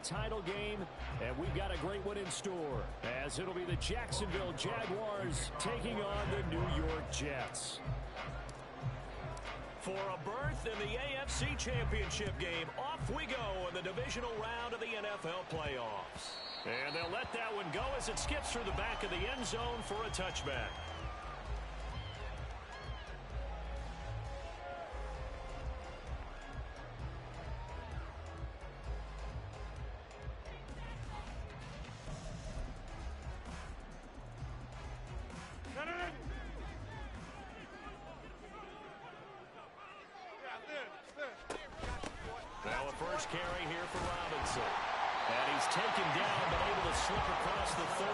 title game, and we've got a great one in store, as it'll be the Jacksonville Jaguars taking on the New York Jets. For a berth in the AFC Championship game, off we go in the divisional round of the NFL playoffs. And they'll let that one go as it skips through the back of the end zone for a touchback. Now a first carry here for Robinson. And he's taken down, but able to slip across the 35.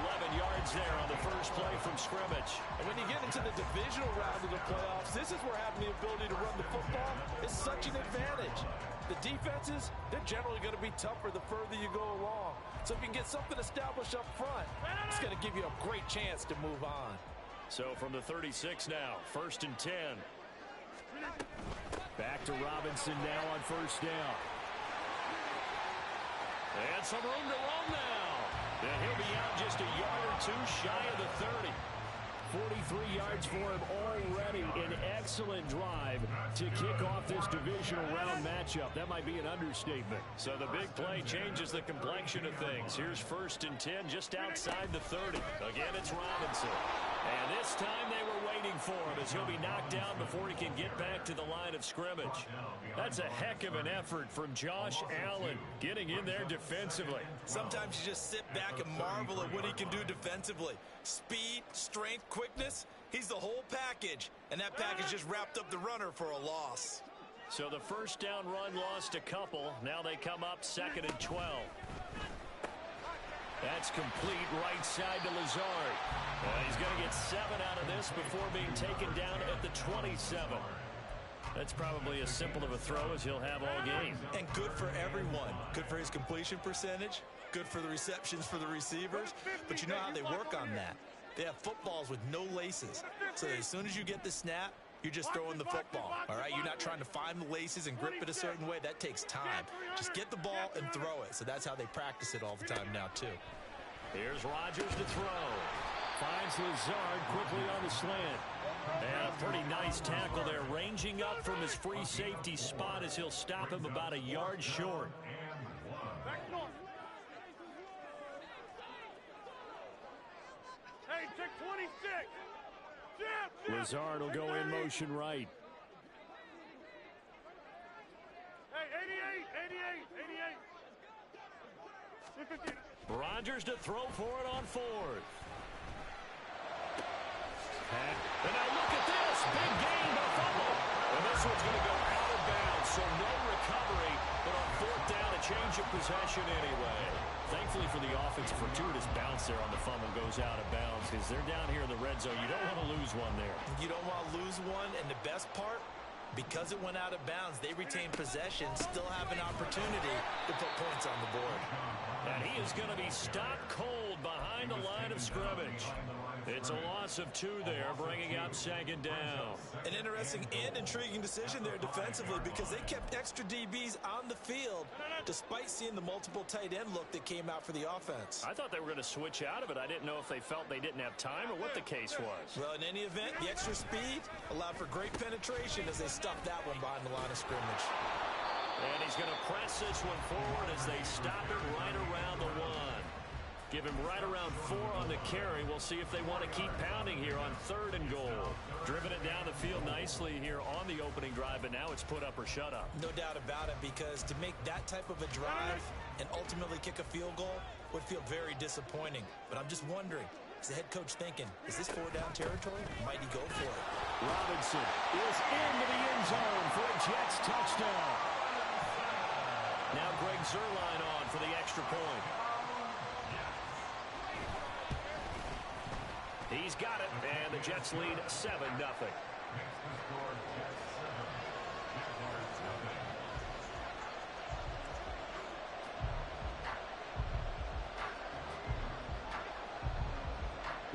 11 yards there on the first play from scrimmage. And when you get into the divisional round of the playoffs, this is where having the ability to run the football is such an advantage. The defenses, they're generally going to be tougher the further you go along. So if you can get something established up front, it's going to give you a great chance to move on. So from the 36 now, 1st and 10. Back to Robinson now on first down. And some room to roam now. And he'll be out just a yard or two shy of the 30. 43 yards for him already. An excellent drive to kick off this divisional round matchup. That might be an understatement. So the big play changes the complexion of things. Here's 1st and 10 just outside the 30. Again, it's Robinson. And this time they were waiting for him as he'll be knocked down before he can get back to the line of scrimmage. That's a heck of an effort from Josh Allen getting in there defensively. Sometimes you just sit back and marvel at what he can do defensively. Speed, strength, quickness, he's the whole package. And that package just wrapped up the runner for a loss. So the first down run lost a couple. Now they come up 2nd and 12. That's complete right side to Lazard. He's going to get 7 out of this before being taken down at the 27. That's probably as simple of a throw as he'll have all game. And good for everyone. Good for his completion percentage. Good for the receptions for the receivers. But you know how they work on that. They have footballs with no laces. So as soon as you get the snap, you're just throwing the football. All right, you're not trying to find the laces and grip it a certain way. That takes time. Just get the ball and throw it. So that's how they practice it all the time now, too. Here's Rodgers to throw. Finds Lazard quickly on the slant. And a pretty nice tackle there, ranging up from his free safety spot as he'll stop him about a yard short. Hey, check 26. Lazard will go in motion right. Hey, 88. Rodgers to throw for it on 4th. And now look at this. Big gain, but fumble. And this one's going to go out of bounds, so no recovery. But on 4th down, a change of possession anyway. Thankfully for the offense, a fortuitous bounce there on the fumble goes out of bounds because they're down here in the red zone. You don't want to lose one there. You don't want to lose one, and the best part, because it went out of bounds, they retain possession, still have an opportunity to put points on the board. And he is going to be stopped cold behind the line of scrimmage. It's a loss of 2 there, bringing up 2nd down. An interesting and intriguing decision there defensively because they kept extra DBs on the field despite seeing the multiple tight end look that came out for the offense. I thought they were going to switch out of it. I didn't know if they felt they didn't have time or what the case was. Well, in any event, the extra speed allowed for great penetration as they stuffed that one behind the line of scrimmage. And he's going to press this one forward as they stop it right around the 1. Give him right around 4 on the carry. We'll see if they want to keep pounding here on 3rd and goal. Driven it down the field nicely here on the opening drive, but now it's put up or shut up. No doubt about it, because to make that type of a drive and ultimately kick a field goal would feel very disappointing. But I'm just wondering, is the head coach thinking, is this 4-down territory? Might he go for it? Robinson is into the end zone for a Jets touchdown. Now Greg Zuerlein on for the extra point. He's got it, and the Jets lead 7-0.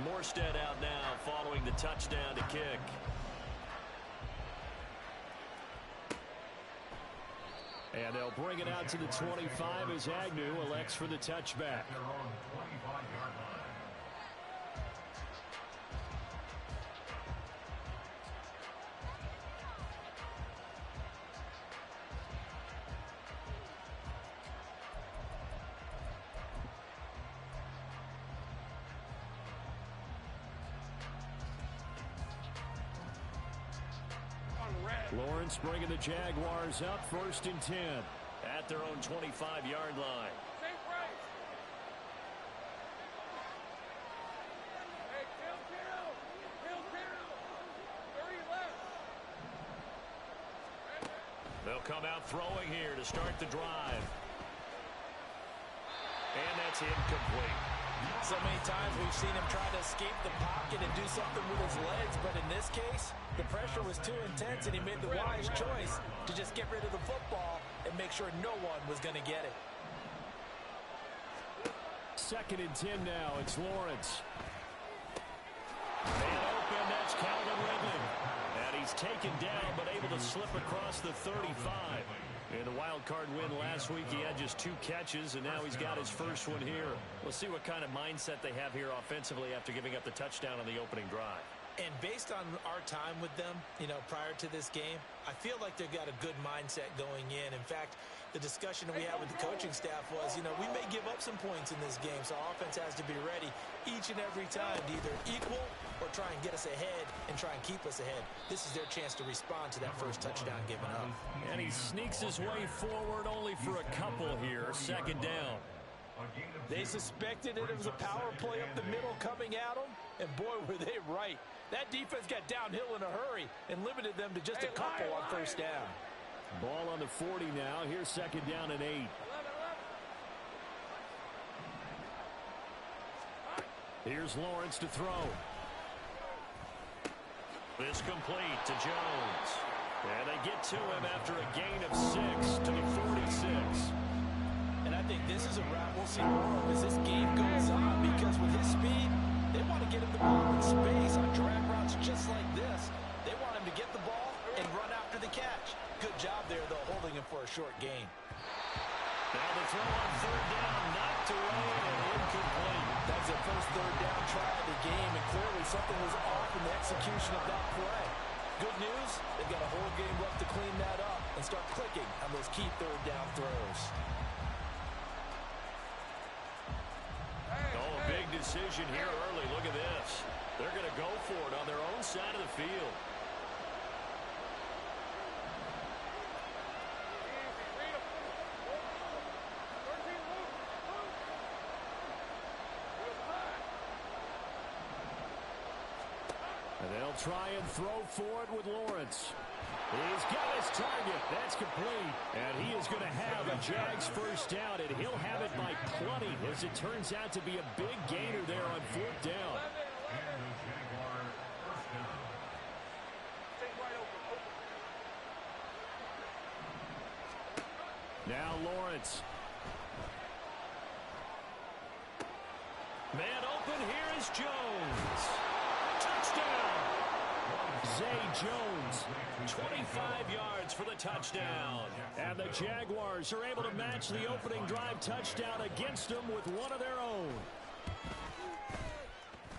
Morstead out now following the touchdown to kick. And they'll bring it out to the 25 as Agnew elects for the touchback. Lawrence bringing the Jaguars up 1st and 10. At their own 25-yard line. They'll come out throwing here to start the drive. And that's incomplete. So many times we've seen him try to escape the pocket and do something with his legs, but in this case, the pressure was too intense and he made the wise choice to just get rid of the football and make sure no one was going to get it. 2nd and 10 now. It's Lawrence. And open, that's Calvin Ridley. And he's taken down, but able to slip across the 35. In the wild card win last week, he had just 2 catches, and now he's got his first one here. We'll see what kind of mindset they have here offensively after giving up the touchdown on the opening drive. And based on our time with them, prior to this game, I feel like they've got a good mindset going in. In fact, the discussion that we had with the coaching staff was, we may give up some points in this game, so our offense has to be ready each and every time to either equal or try and get us ahead and try and keep us ahead. This is their chance to respond to that first touchdown given up. And he sneaks his way forward only for a couple here. 2nd down. They suspected that it was a power play up the middle coming at them, and boy, were they right. That defense got downhill in a hurry and limited them to just a couple on 1st down. Ball on the 40 now. Here's 2nd down and 8. Here's Lawrence to throw. This complete to Jones. And they get to him after a gain of 6 to the 46. And I think this is a route we'll see more of as this game goes on, because with his speed, they want to get him the ball in space on drag routes just like this. They want him to get the ball and run after the catch. Good job there, though, holding him for a short gain. Now the throw on 3rd down, knocked away and incomplete. That's the first 3rd down try of the game, and clearly something was off in the execution of that play. Good news, they've got a whole game left to clean that up and start clicking on those key 3rd down throws. Oh, a big decision here early. Look at this. They're going to go for it on their own side of the field. And they'll try and throw for it with Lawrence. He's got his target. That's complete. And he is going to have a Jags first down, and he'll have it by plenty, as it turns out to be a big gainer there on 4th down. Now Lawrence. Man open, here is Jones. Touchdown! Zay Jones. 25 yards for the touchdown. And the Jaguars are able to match the opening drive touchdown against them with one of their own.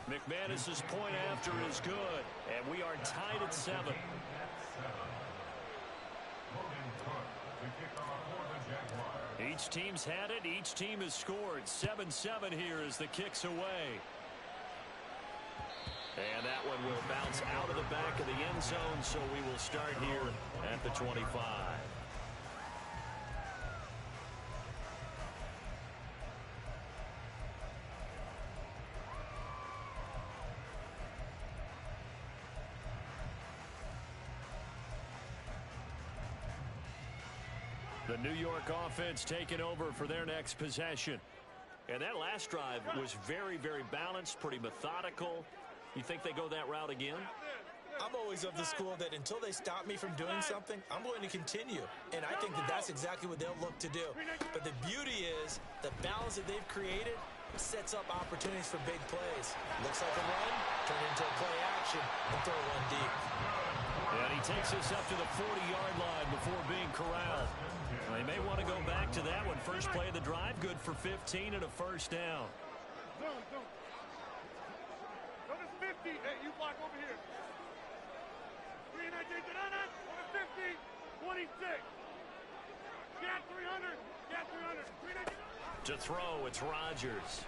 McManus's point after is good, and we are tied at 7. Each team's had it. Each team has scored. 7-7 here as the kick's away. And that one will bounce out of the back of the end zone, so we will start here at the 25. The New York offense taking over for their next possession. And that last drive was very, very balanced, pretty methodical. You think they go that route again? I'm always of the school that until they stop me from doing something, I'm going to continue. And I think that that's exactly what they'll look to do. But the beauty is the balance that they've created sets up opportunities for big plays. Looks like a run, turn into a play action, and throw one deep. And he takes us up to the 40-yard line before being corralled. Well, they may want to go back to that one. First play of the drive, good for 15 and a first down. Zone. Go to 50. Hey, you block over here. 300. Go to 50. 26. Got 300. Got 300. 300. To throw, it's Rodgers.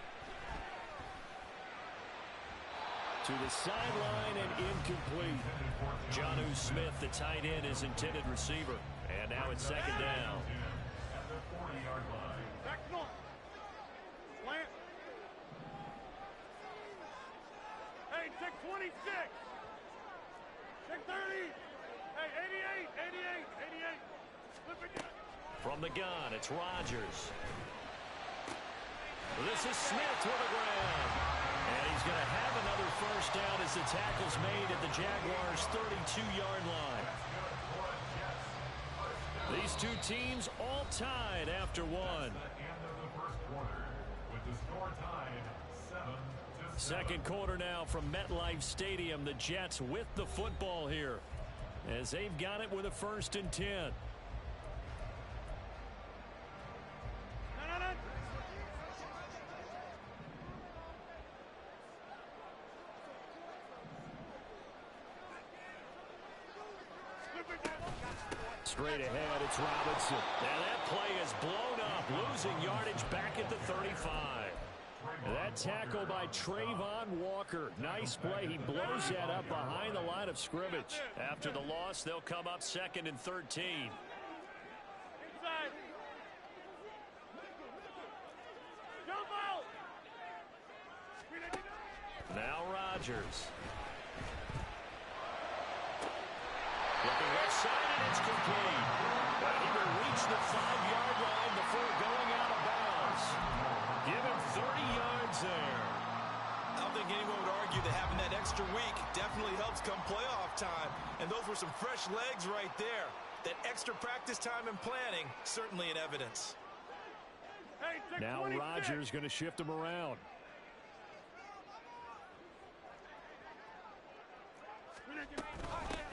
To the sideline and incomplete. Jonnu Smith, the tight end, is intended receiver. And now it's second down. Back north. Slant. Hey, check 26. Check 30. Hey, 88. Flip it down. From the gun, it's Rodgers. This is Smith with a grab. And he's going to have another first down as the tackle's made at the Jaguars' 32-yard line. These two teams all tied after one. Second quarter now from MetLife Stadium. The Jets with the football here as they've got it with a 1st and 10. Straight ahead, it's Robinson. And that play is blown up, losing yardage back at the 35. That tackle by Trayvon Walker. Nice play. He blows that up behind the line of scrimmage. After the loss, they'll come up 2nd and 13. Inside. Jump out. Now Rodgers. Looking left side, and it's complete. But he will reach the 5-yard line before going out of bounds. Give him 30 yards there. I don't think anyone would argue that having that extra week definitely helps come playoff time. And those were some fresh legs right there. That extra practice time and planning, certainly in evidence. Hey, now Rodgers going to shift him around.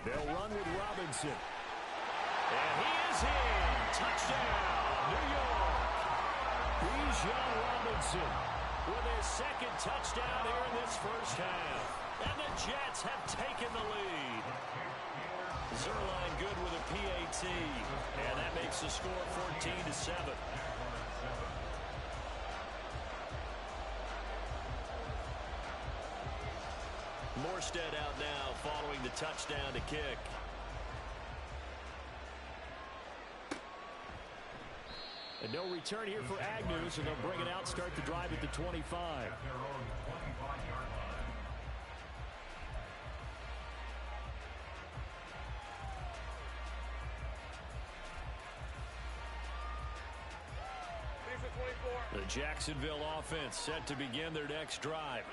They'll run with Robinson. And he is in. Touchdown, New York. Bijan Robinson with his 2nd touchdown here in this first half. And the Jets have taken the lead. Zerline good with a PAT. And that makes the score 14-7. Morstead out now following the touchdown to kick. And no return here for Agnews, and they'll bring it out, start the drive at the 25. The Jacksonville offense set to begin their next drive.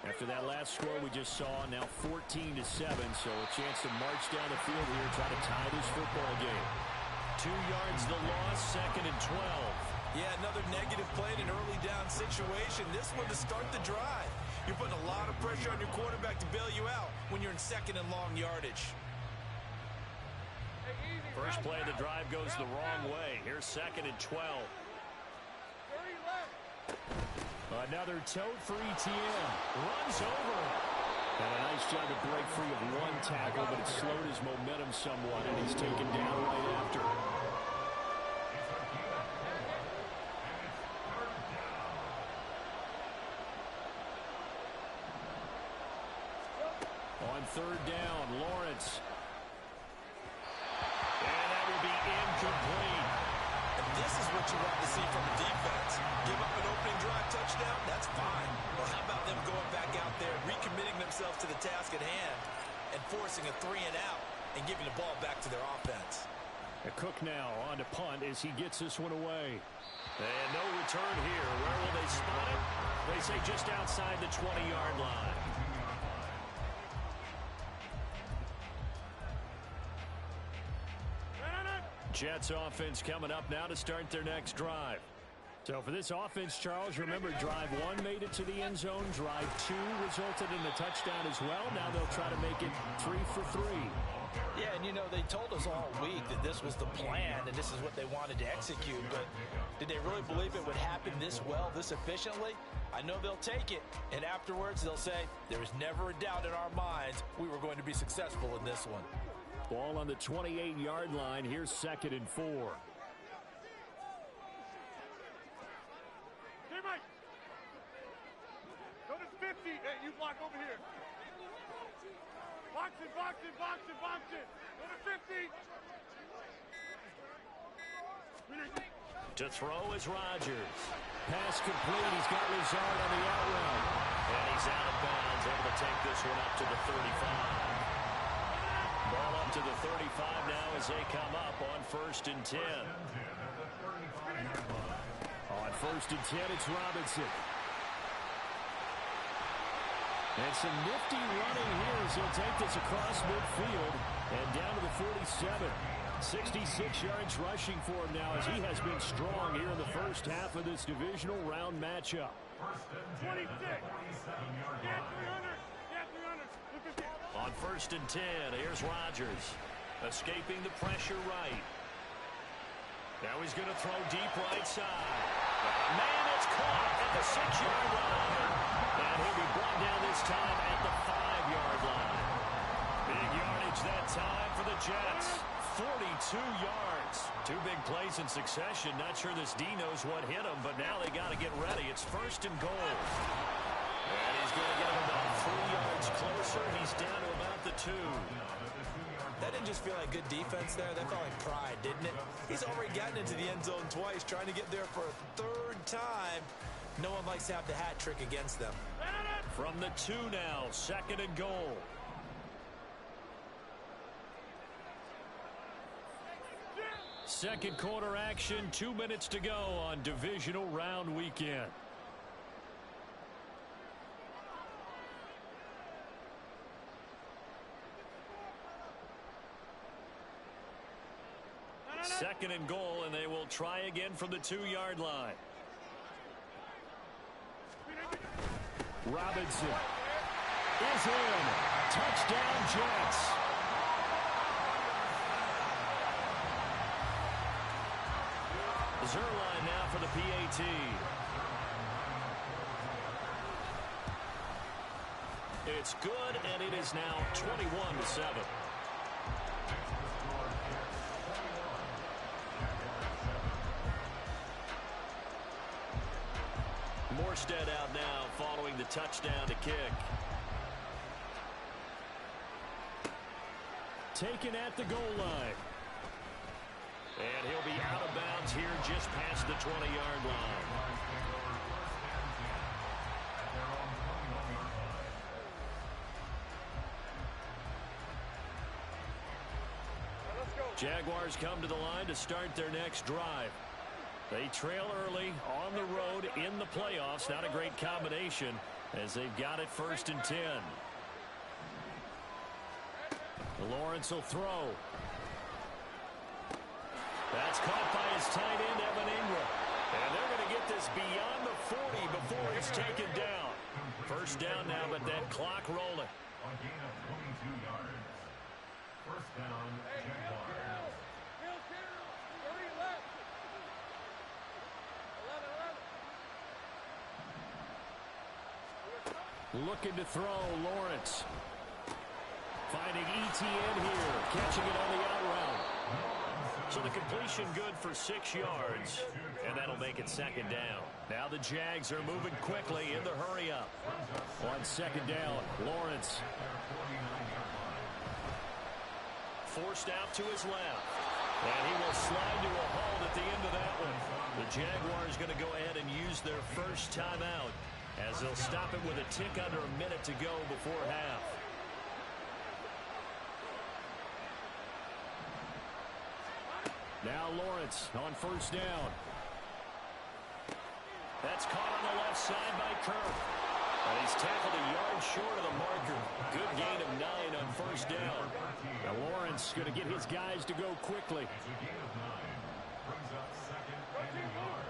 After that last score we just saw, now 14-7, so a chance to march down the field here, try to tie this football game. 2 yards the loss, 2nd and 12. Yeah, another negative play in an early down situation. This one to start the drive. You're putting a lot of pressure on your quarterback to bail you out when you're in 2nd and long yardage. First play of the drive goes the wrong way. Here's 2nd and 12. Another tote for ETN. Runs over. And a nice job to break free of one tackle, but it slowed his momentum somewhat, and he's taken down right after. On 3rd down, Lawrence. And that will be incomplete. And this is what you want to see from a defense. Give up an opening drive touchdown, that's fine. But how about them going back out there, recommitting themselves to the task at hand, and forcing a 3-and-out and giving the ball back to their offense. A Cook now on to punt as he gets this one away. And no return here. Where will they spot it? They say just outside the 20-yard line. Jets offense coming up now to start their next drive. So for this offense, Charles, remember drive 1 made it to the end zone. Drive 2 resulted in a touchdown as well. Now they'll try to make it 3 for 3. Yeah, and you know, they told us all week that this was the plan and this is what they wanted to execute, but did they really believe it would happen this well, this efficiently? I know they'll take it, and afterwards they'll say, there was never a doubt in our minds we were going to be successful in this one. Ball on the 28-yard line. Here's 2nd and 4. Hey, Mike. Go to 50. Hey, you block over here. Box it, box it, box it, box it. Go to 50. To throw is Rodgers. Pass complete. He's got Lazard on the out route. And he's out of bounds, able to take this one up to the 35. Ball up to the 35 now as they come up on 1st and 10. On 1st and 10, it's Robinson. And some nifty running here as he'll take this across midfield and down to the 47. 66 yards rushing for him now as he has been strong here in the first half of this divisional round matchup. 26. Get 300. Get 300. On 1st and 10, here's Rodgers. Escaping the pressure right. Now he's going to throw deep right side. Man, it's caught at the 6-yard line. And he'll be brought down this time at the 5-yard line. Big yardage that time for the Jets. 42 yards. 2 big plays in succession. Not sure this D knows what hit him, but now they got to get ready. It's 1st and goal. And he's going to get him about 3 yards closer. He's down to about the 2. That didn't just feel like good defense there. That felt like pride, didn't it? He's already gotten into the end zone twice, trying to get there for a 3rd time. No one likes to have the hat trick against them. From the 2 now, 2nd and goal. Second quarter action, 2 minutes to go on divisional round weekend. Second and goal, and they will try again from the 2-yard line. Robinson is in. Touchdown, Jets. Zerline now for the PAT. It's good, and it is now 21-7. Morstead out now following the touchdown to kick. Taken at the goal line. And he'll be out of bounds here just past the 20-yard line. Jaguars come to the line to start their next drive. They trail early on the road in the playoffs. Not a great combination as they've got it 1st and 10. Lawrence will throw. That's caught by his tight end, Evan Ingram. And they're going to get this beyond the 40 before it's taken down. 1st down now, but that clock rolling. A gain of 22 yards. 1st down, Jaguars. Looking to throw, Lawrence. Finding ETN here, catching it on the out route. So the completion good for 6 yards, and that'll make it 2nd down. Now the Jags are moving quickly in the hurry up. On 2nd down, Lawrence. Forced out to his left. And he will slide to a halt at the end of that one. The Jaguars going to go ahead and use their first timeout as they'll stop it with a tick under a minute to go before half. Now Lawrence on 1st down. That's caught on the left side by Kirk. And he's tackled a yard short of the marker. Good gain of 9 on 1st down. Now Lawrence going to get his guys to go quickly. A gain of 9. Brings up 2nd and yard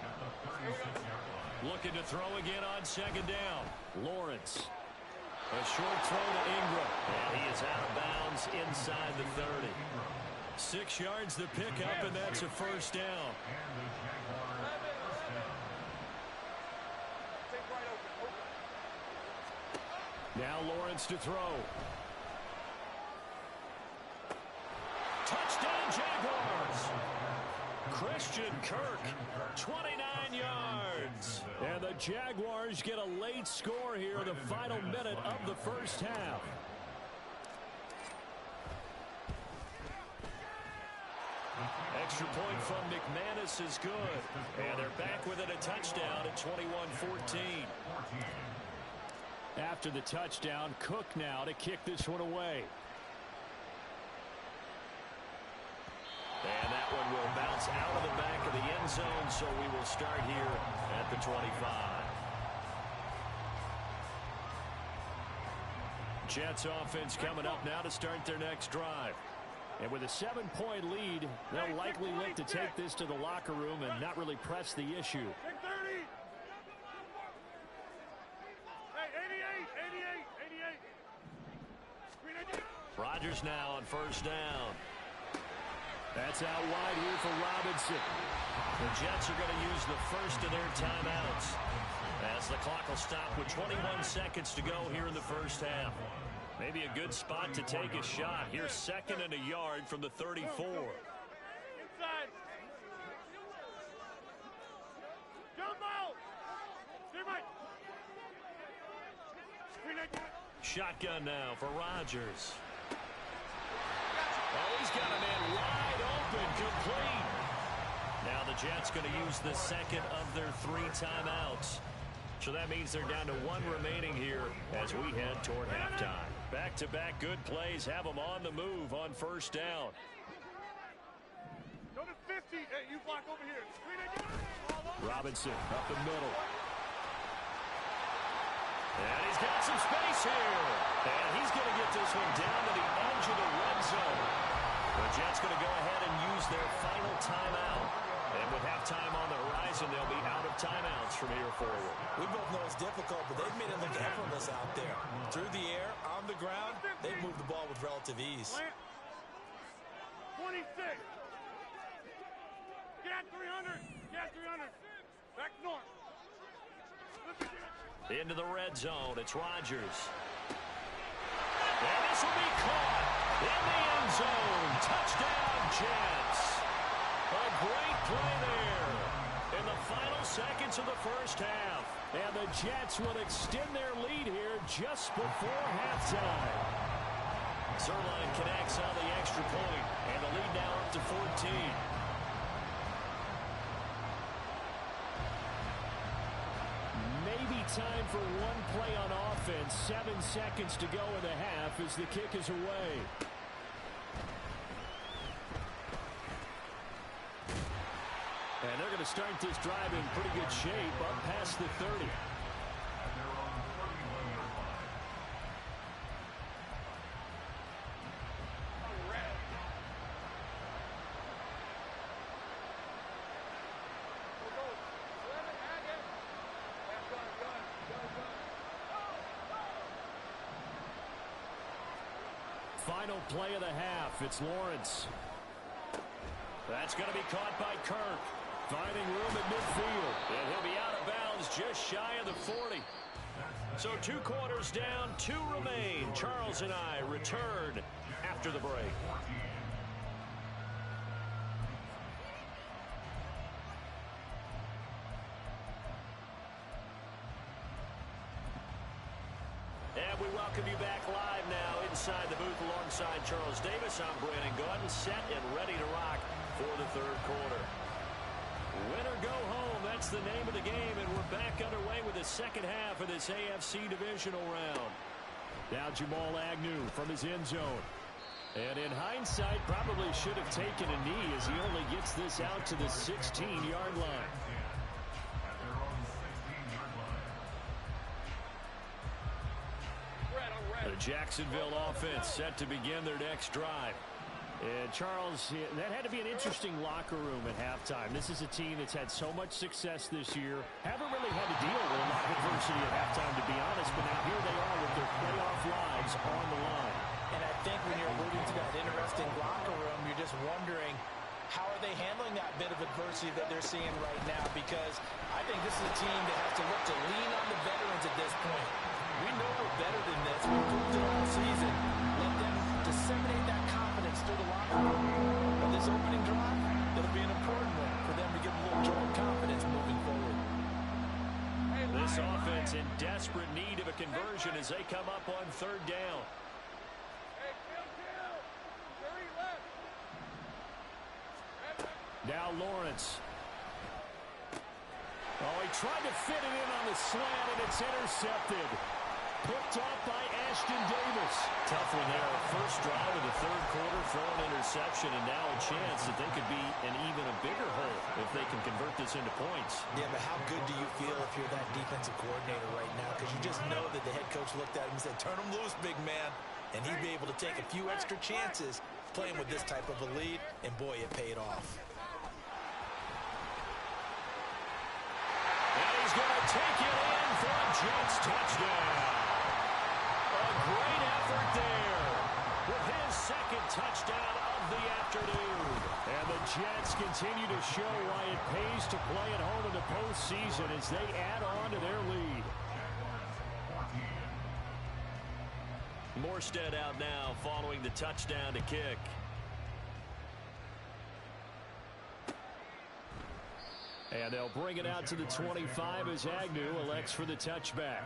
at the 36-yard line. Looking to throw again on 2nd down. Lawrence. A short throw to Ingram. And he is out of bounds inside the 30. 6 yards to pick up, and that's a first down. Now Lawrence to throw. Touchdown Jaguars. Christian Kirk, 29 yards. And the Jaguars get a late score here in the final minute of the first half. Extra point from McManus is good. And they're back within a touchdown at 21-14. After the touchdown, Cook now to kick this one away. And that one will bounce out of the back of the end zone, so we will start here at the 25. Jets offense coming up now to start their next drive. And with a 7-point lead, they'll likely look to take this to the locker room and not really press the issue. Rodgers now on first down. That's out wide here for Robinson. The Jets are going to use the first of their timeouts as the clock will stop with 21 seconds to go here in the first half. Maybe a good spot to take a shot. Here's 2nd and a yard from the 34. Inside. Jump out. Shotgun now for Rodgers. Oh, he's got a man wide open, complete. Now the Jets going to use the second of their 3 timeouts. So that means they're down to 1 remaining here as we head toward halftime. Back-to-back good plays have them on the move on first down. Go to 50. Hey, you block over here. Robinson up the middle. And he's got some space here. And he's going to get this one down to the edge of the red zone. The Jets going to go ahead and use their final timeout. And with halftime on the horizon, they'll be out of timeouts from here forward. We both know it's difficult, but they've made it look effortless out there. Through the air, on the ground, they've moved the ball with relative ease. 26. Get 300. Get 300. Back north. Into the red zone, it's Rodgers. And this will be caught in the end zone. Touchdown, Jets. A great play there in the final seconds of the first half. And the Jets will extend their lead here just before halftime. Zerline connects on the extra point, and the lead now up to 14. Maybe time for one play on offense. 7 seconds to go in the half as the kick is away. And they're going to start this drive in pretty good shape up past the 30. Final play of the half. It's Lawrence. That's going to be caught by Kirk. Finding room at midfield. And he'll be out of bounds just shy of the 40. So 2 quarters down, 2 remain. Charles and I return after the break. And we welcome you back live now inside the booth alongside Charles Davis. I'm Brandon Gordon, set and ready to rock for the 3rd quarter. Win or go home, that's the name of the game, and we're back underway with the second half of this AFC divisional round. Now Jamal Agnew from his end zone. And in hindsight, probably should have taken a knee as he only gets this out to the 16-yard line. The Jacksonville offense set to begin their next drive. And Charles, that had to be an interesting locker room at halftime. This is a team that's had so much success this year. Haven't really had to deal with a lot of adversity at halftime, to be honest. But now here they are with their playoff lives on the line. And I think when you're alluding to that interesting locker room, you're just wondering, how are they handling that bit of adversity that they're seeing right now? Because I think this is a team that has to look to lean on the veterans at this point. We know we're better than this. We've proved it all season. Let them disseminate that confidence through the locker room. But this opening drive, it'll be an important one for them to get a little jolt of confidence moving forward. This offense in desperate need of a conversion as they come up on third down. Now Lawrence. Oh, he tried to fit it in on the slant, and it's intercepted. Picked off by Ashton Davis. Tough one there. First drive of the third quarter, throw an interception, and now a chance that they could be in even a bigger hole if they can convert this into points. Yeah, but how good do you feel if you're that defensive coordinator right now? Because you just know that the head coach looked at him and said, turn him loose, big man. And he'd be able to take a few extra chances playing with this type of a lead, and boy, it paid off. And he's going to take it in for a Jets touchdown. A great effort there with his second touchdown of the afternoon. And the Jets continue to show why it pays to play at home in the postseason as they add on to their lead. Morstead out now following the touchdown to kick. And they'll bring it out to the 25 as Agnew elects for the touchback.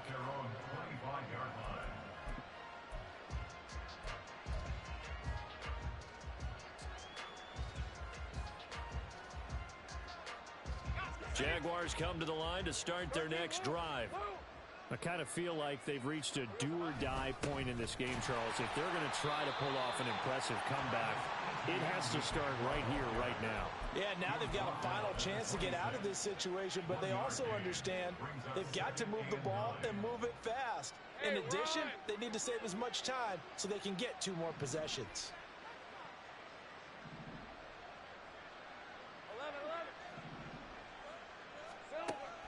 Jaguars come to the line to start their next drive. I kind of feel like they've reached a do-or-die point in this game, Charles. If they're going to try to pull off an impressive comeback, it has to start right here, right now. Yeah, now they've got a final chance to get out of this situation, but they also understand they've got to move the ball and move it fast. In addition, they need to save as much time so they can get 2 more possessions.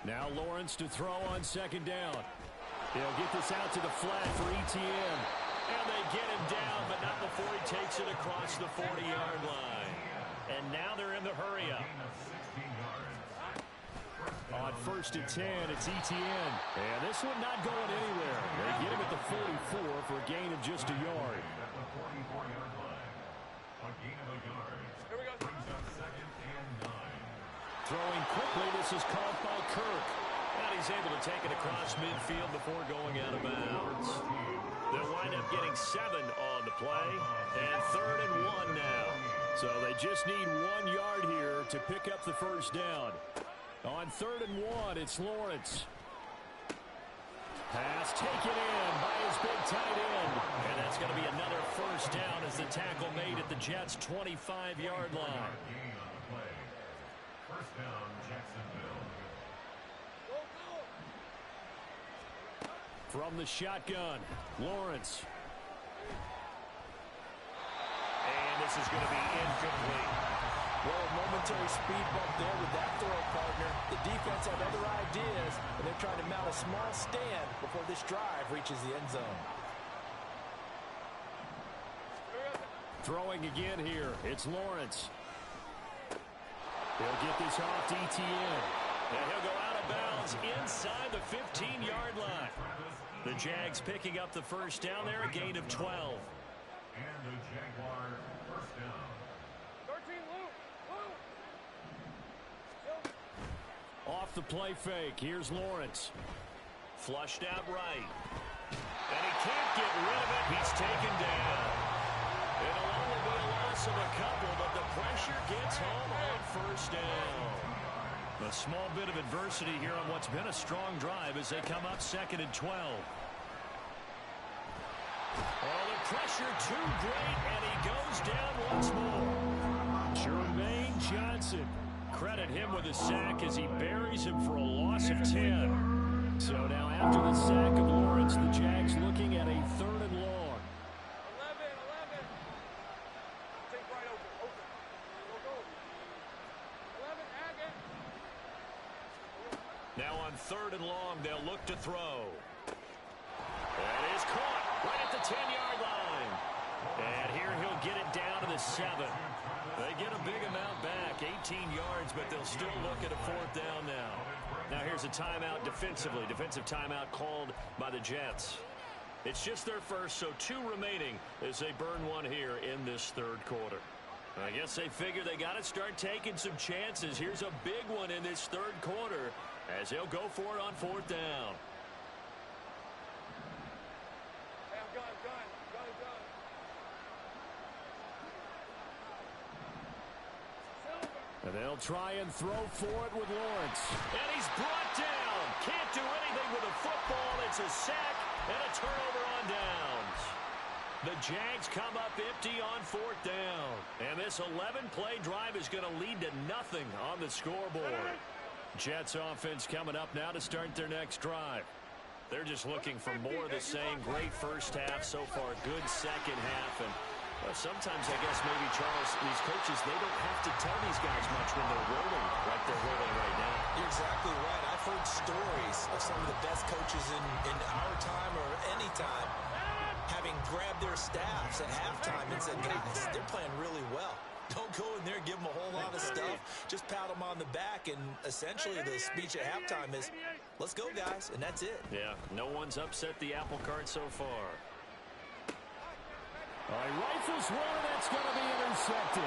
Now Lawrence to throw on second down. He'll get this out to the flat for Etienne. And they get him down, but not before he takes it across the 40-yard line. And now they're in the hurry-up. On first and 10, it's Etienne. And this one not going anywhere. They get him at the 44 for a gain of just a yard. Throwing quickly, this is caught by Kirk. And he's able to take it across midfield before going out of bounds. They'll wind up getting 7 on the play. And 3rd and 1 now. So they just need 1 yard here to pick up the first down. On 3rd and 1, it's Lawrence. Pass taken in by his big tight end. And that's going to be another first down as the tackle made at the Jets' 25-yard line. First down, Jacksonville. From the shotgun, Lawrence. And this is going to be incomplete. Well, a momentary speed bump there with that throw, partner. The defense had other ideas, and they're trying to mount a small stand before this drive reaches the end zone. Throwing again here, it's Lawrence. He'll get this off to Etienne. And he'll go out of bounds inside the 15-yard line. The Jags picking up the first down there, a gain of 12. And the Jaguar first down. 13, Lou. Off the play fake, here's Lawrence. Flushed out right. And he can't get rid of it. He's taken down. It'll only be a loss of a couple, but the pressure gets home on first down. A small bit of adversity here on what's been a strong drive as they come up 2nd and 12. Oh, the pressure too great, and he goes down once more. Jermaine Johnson. Credit him with a sack as he buries him for a loss of 10. So now after the sack of Lawrence, the Jags looking at a 3rd and long. 11. Take right Now on 3rd and long, they'll look to throw. That is caught right at the 10-yard line. And here he'll get it down to the 7. They get a big amount back, 18 yards, but they'll still look at a 4th down now. Now here's a timeout defensively. Defensive timeout called by the Jets. It's just their first, so 2 remaining as they burn one here in this 3rd quarter. I guess they figure they got to start taking some chances. Here's a big one in this 3rd quarter as they'll go for it on 4th down. And they'll try and throw for it with Lawrence. And he's brought down. Can't do anything with a football. It's a sack and a turnover on downs. The Jags come up empty on 4th down. And this 11-play drive is going to lead to nothing on the scoreboard. Jets offense coming up now to start their next drive. They're just looking for more of the same. Great first half so far. Good second half. And sometimes, I guess, maybe, Charles, these coaches, they don't have to tell these guys much when they're rolling like they're rolling right now. You're exactly right. I've heard stories of some of the best coaches in our time or any time having grabbed their staffs at halftime and said, guys, they're playing really well. Don't go in there and give them a whole lot of stuff. Just pat them on the back, and essentially the speech at halftime is, let's go, guys, and that's it. Yeah, no one's upset the apple cart so far. All right, rifles one, and that's going to be intercepted.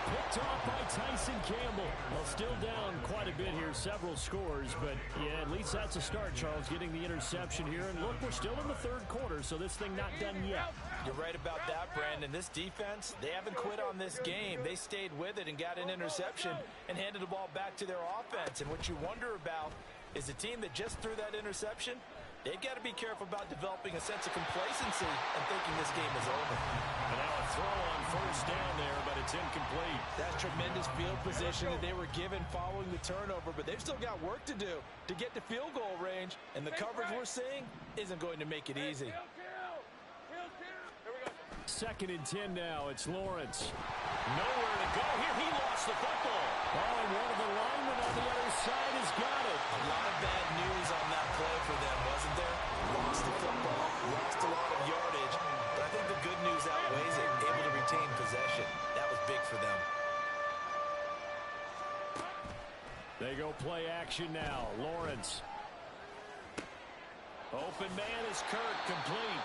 Picked off by Tyson Campbell. Well, still down quite a bit here, several scores, but yeah, at least that's a start, Charles, getting the interception here. And look, we're still in the 3rd quarter, so this thing not done yet. You're right about that, Brandon. This defense, they haven't quit on this game. They stayed with it and got an interception and handed the ball back to their offense. And what you wonder about is the team that just threw that interception, they've got to be careful about developing a sense of complacency and thinking this game is over. And now a throw on 1st down there, but it's incomplete. That's tremendous field position that they were given following the turnover, but they've still got work to do to get to field goal range, and the coverage we're seeing isn't going to make it easy. 2nd and 10 now. It's Lawrence. Nowhere to go here. He lost the football. Oh, and one of the linemen on the other side has got it. A lot of bad news on that play for them, wasn't there? Lost the football, lost a lot of yardage, but I think the good news outweighs it. Able to retain possession. That was big for them. They go play action now. Lawrence. Open man is Kirk, complete.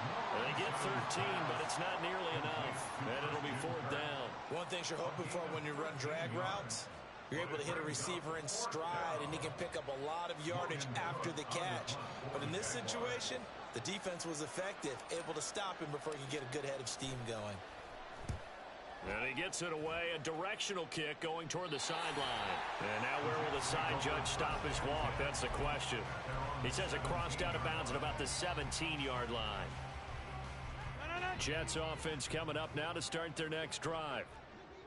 They get 13, but it's not nearly enough. And it'll be 4th down. One thing you're hoping for when you run drag routes, you're able to hit a receiver in stride, and he can pick up a lot of yardage after the catch. But in this situation, the defense was effective, able to stop him before he could get a good head of steam going. And he gets it away, a directional kick going toward the sideline. And now where will the side judge stop his walk? That's the question. He says it crossed out of bounds at about the 17-yard line. Jets offense coming up now to start their next drive.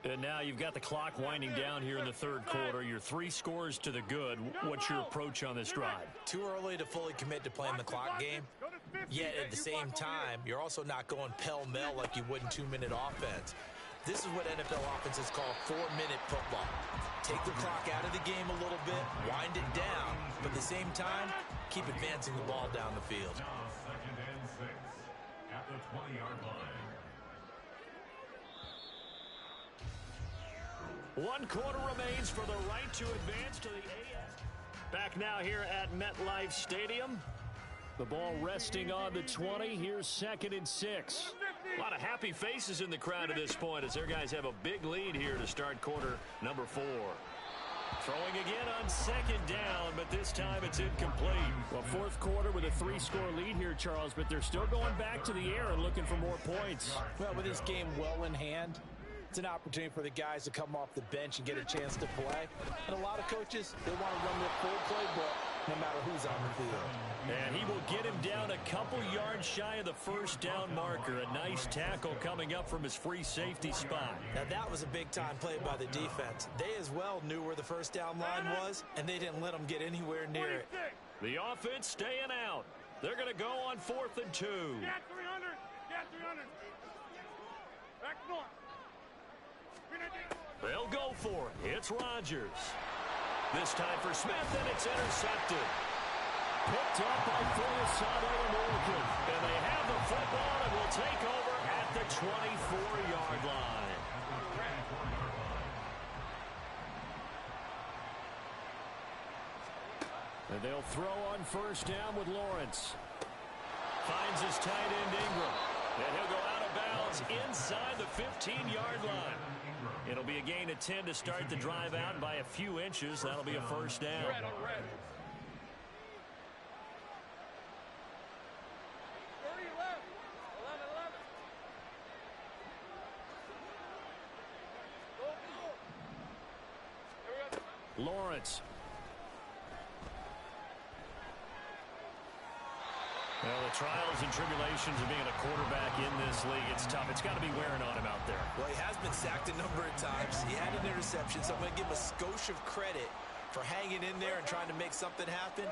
And now you've got the clock winding down here in the 3rd quarter. You're 3 scores to the good. What's your approach on this drive? Too early to fully commit to playing the clock game. Yet at the same time, you're also not going pell-mell like you would in 2-minute offense. This is what NFL offenses call 4-minute football. Take the clock out of the game a little bit, wind it down, but at the same time, keep advancing the ball down the field. Now 2nd and 6 at the 20-yard line. 1 quarter remains for the right to advance to the AF. Back now here at MetLife Stadium. The ball resting on the 20. Here's 2nd and 6. A lot of happy faces in the crowd at this point as their guys have a big lead here to start quarter number 4. Throwing again on 2nd down, but this time it's incomplete. Well, 4th quarter with a 3-score lead here, Charles, but they're still going back to the air and looking for more points. Well, with this game well in hand, it's an opportunity for the guys to come off the bench and get a chance to play. And a lot of coaches, they want to run their full playbook no matter who's on the field. And he will get him down a couple yards shy of the 1st down marker. A nice tackle coming up from his free safety spot. Now that was a big-time play by the defense. They as well knew where the 1st down line was, and they didn't let them get anywhere near it. The offense staying out. They're going to go on 4th and 2. Get 300. Get 300. Back north. They'll go for it. It's Rodgers. This time for Smith, and it's intercepted. Picked up by Fulisano American. And they have the football and will take over at the 24-yard line. And they'll throw on first down with Lawrence. Finds his tight end Ingram. And he'll go out of bounds inside the 15-yard line. It'll be a gain of 10 to start the drive out by a few inches. That'll be a first down. Red on red. 30 left. 11, 11. Go, go. Lawrence. Well, the trials and tribulations of being a quarterback in this league, it's tough. It's got to be wearing on him out there. Well, he has been sacked a number of times. He had an interception, so I'm going to give him a skosh of credit for hanging in there and trying to make something happen,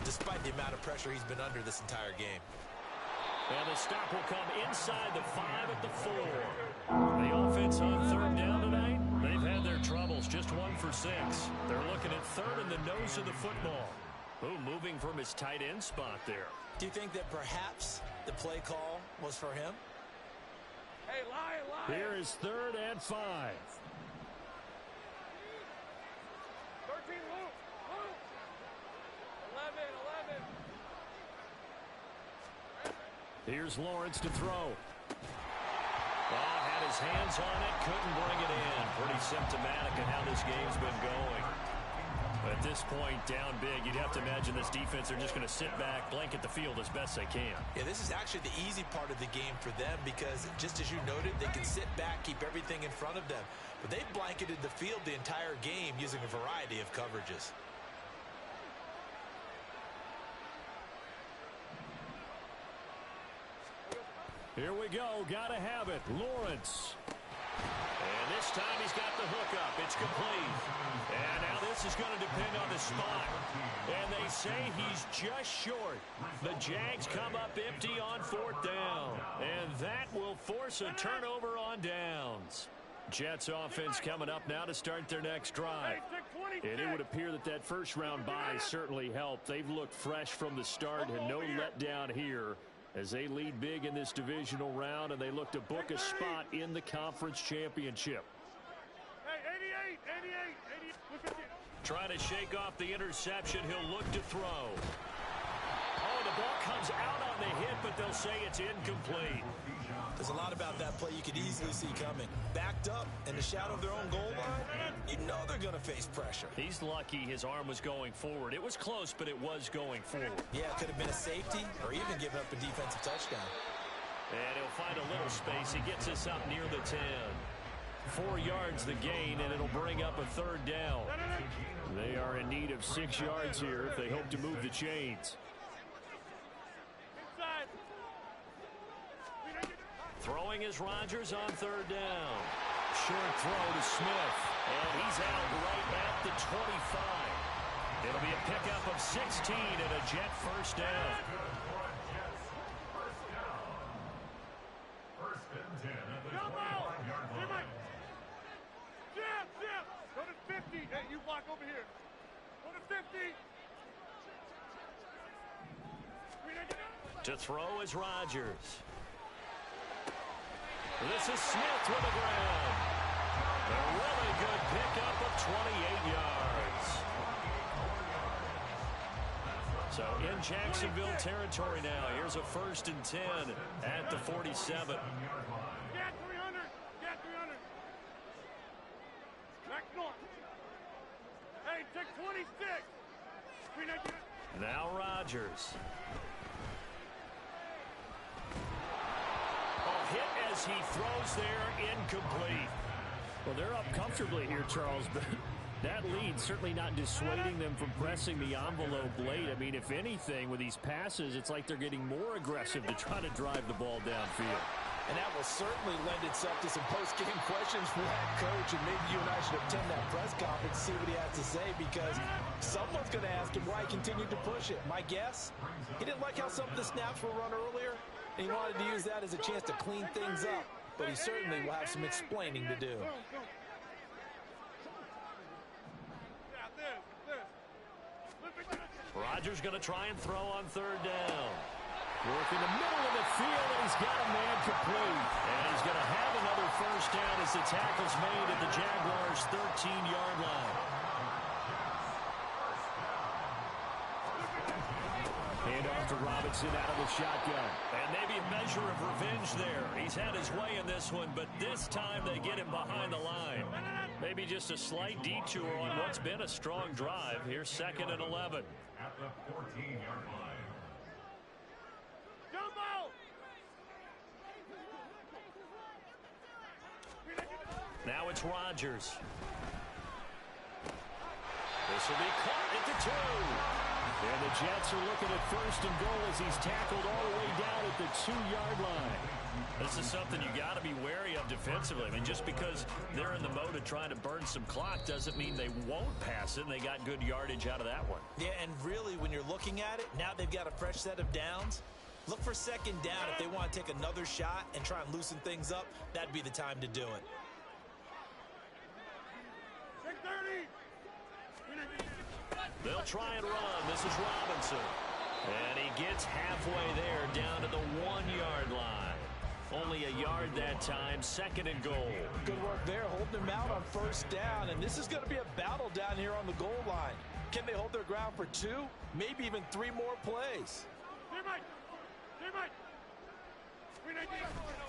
despite the amount of pressure he's been under this entire game. And the stop will come inside the 5 at the 4. The offense on third down tonight, they've had their troubles, just 1 for 6. They're looking at third in the nose of the football. Ooh, moving from his tight end spot there. Do you think that perhaps the play call was for him? Hey, lie. Here is third and 5. 13, Luke. 11. Here's Lawrence to throw. Oh, had his hands on it, couldn't bring it in. Pretty symptomatic of how this game's been going. But at this point, down big, you'd have to imagine this defense are just going to sit back, blanket the field as best they can. Yeah, this is actually the easy part of the game for them because, just as you noted, they can sit back, keep everything in front of them. But they've blanketed the field the entire game using a variety of coverages. Here we go. Gotta have it. Lawrence. And this time he's got the hook up. It's complete. And now this is going to depend on the spot. And they say he's just short. The Jags come up empty on 4th down. And that will force a turnover on downs. Jets offense coming up now to start their next drive. And it would appear that that first round bye certainly helped. They've looked fresh from the start and no letdown here as they lead big in this divisional round and they look to book a spot in the conference championship. Hey, 88. Look at you. Trying to shake off the interception. He'll look to throw. Oh, the ball comes out on the hit, but they'll say it's incomplete. There's a lot about that play you could easily see coming. Backed up in the shadow of their own goal line, you know they're going to face pressure. He's lucky his arm was going forward. It was close, but it was going forward. Yeah, it could have been a safety or even given up a defensive touchdown. And he'll find a little space. He gets us up near the 10. 4 yards the gain, and it'll bring up a 3rd down. They are in need of 6 yards here if they hope to move the chains. Inside. Throwing is Rodgers on 3rd down. Short throw to Smith. And he's out right at the 25. It'll be a pickup of 16 and a Jet first down. First and 10 at the Jump out. 25-yard Hey, line. Mike. Jam. Go to 50. Hey, you block over here. Go to 50. To throw is Rodgers. This is Smith with the ground. A really good pickup of 28 yards. So in Jacksonville territory now. Here's a 1st and 10 at the 47. Get 300. Get 300. Back north. Hey, take 26. Now Rodgers. Hit as he throws there, incomplete. Well, they're up comfortably here, Charles, but that lead certainly not dissuading them from pressing the envelope late. I mean, if anything, with these passes, it's like they're getting more aggressive to try to drive the ball downfield. And that will certainly lend itself to some post-game questions for that coach, and maybe you and I should attend that press conference to see what he has to say, because someone's going to ask him why he continued to push it. My guess, he didn't like how some of the snaps were run earlier, and he wanted to use that as a chance to clean things up. But he certainly will have some explaining to do. Yeah, this. Rodgers going to try and throw on third down. Working the middle of the field, and he's got a man complete. And he's going to have another first down as the tackle's made at the Jaguars' 13-yard line. Hand off to Robinson out of the shotgun. And maybe a measure of revenge there. He's had his way in this one, but this time they get him behind the line. Maybe just a slight detour on what's been a strong drive. Here's 2nd and 11. At the 14-yard line. Jumbo! Now it's Rodgers. This will be caught at the 2. And the Jets are looking at 1st and goal as he's tackled all the way down at the 2-yard line. This is something you got to be wary of defensively. I mean, just because they're in the mode of trying to burn some clock doesn't mean they won't pass it, and they got good yardage out of that one. Yeah, and really, when you're looking at it, now they've got a fresh set of downs. Look for 2nd down. If they want to take another shot and try and loosen things up, that'd be the time to do it. 6:30. They'll try and run. This is Robinson. And he gets halfway there down to the 1-yard line. Only a yard that time. 2nd and goal. Good work there, holding him out on 1st down. And this is going to be a battle down here on the goal line. Can they hold their ground for 2, maybe even 3 more plays?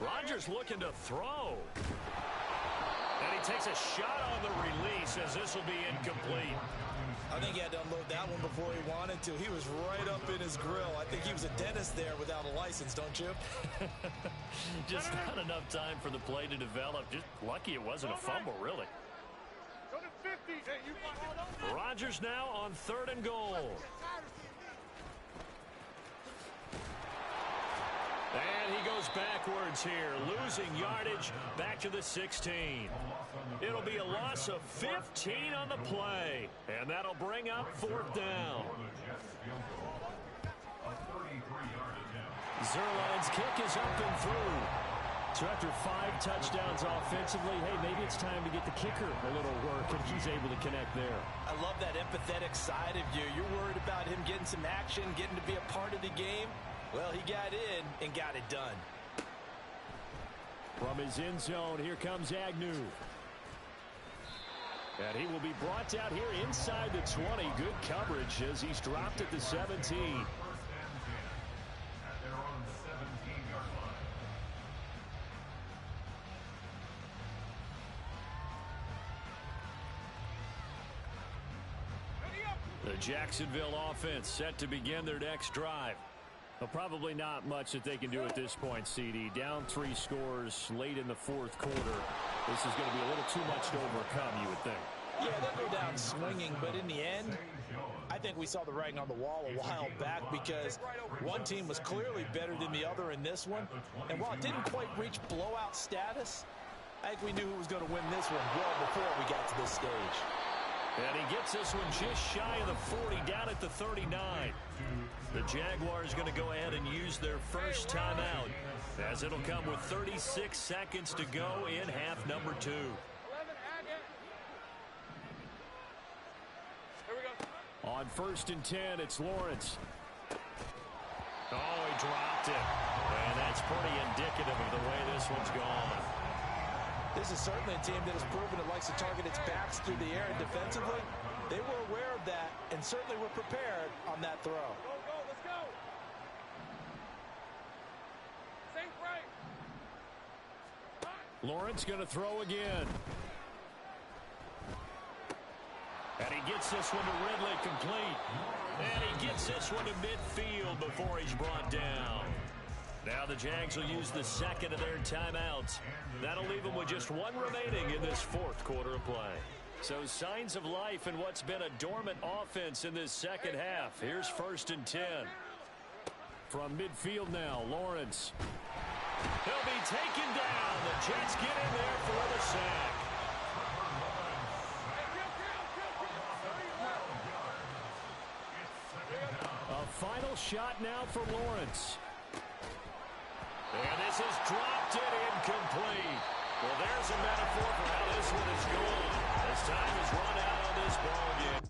Rodgers looking to throw. And he takes a shot on the release as this will be incomplete. I think he had to unload that one before he wanted to. He was right up in his grill. I think he was a dentist there without a license, don't you? Just not enough time for the play to develop. Just lucky it wasn't a fumble, really. Go to 50. Hey, you Rodgers now on 3rd and goal. And he goes backwards here, losing yardage back to the 16. It'll be a loss of 15 on the play, and that'll bring up 4th down. Zerline's kick is up and through. So after 5 touchdowns offensively, hey, maybe it's time to get the kicker a little work, and he's able to connect there. I love that empathetic side of you. You're worried about him getting some action, getting to be a part of the game. Well, he got in and got it done. From his end zone, here comes Agnew. And he will be brought down here inside the 20. Good coverage as he's dropped at the 17. The Jacksonville offense set to begin their next drive. Well, probably not much that they can do at this point, CD. Down 3 scores late in the 4th quarter. This is going to be a little too much to overcome, you would think. Yeah, they'll go down swinging, but in the end, I think we saw the writing on the wall a while back because one team was clearly better than the other in this one. And while it didn't quite reach blowout status, I think we knew who was going to win this one well before we got to this stage. And he gets this one just shy of the 40, down at the 39. The Jaguars going to go ahead and use their first timeout, as it'll come with 36 seconds to go in half number 2. On 1st and 10, it's Lawrence. Oh, he dropped it. And that's pretty indicative of the way this one's gone. This is certainly a team that has proven it likes to target its backs through the air and defensively. They were aware of that and certainly were prepared on that throw. Go, let's go. Same right. Lawrence going to throw again. And he gets this one to Ridley complete. And he gets this one to midfield before he's brought down. Now the Jags will use the 2nd of their timeouts. That'll leave them with just 1 remaining in this 4th quarter of play. So signs of life in what's been a dormant offense in this 2nd half. Here's 1st and 10. From midfield now, Lawrence. He'll be taken down. The Jets get in there for the sack. A final shot now for Lawrence. And this is dropped it incomplete. Well, there's a metaphor for how this one is going. As time is run out on this ball game.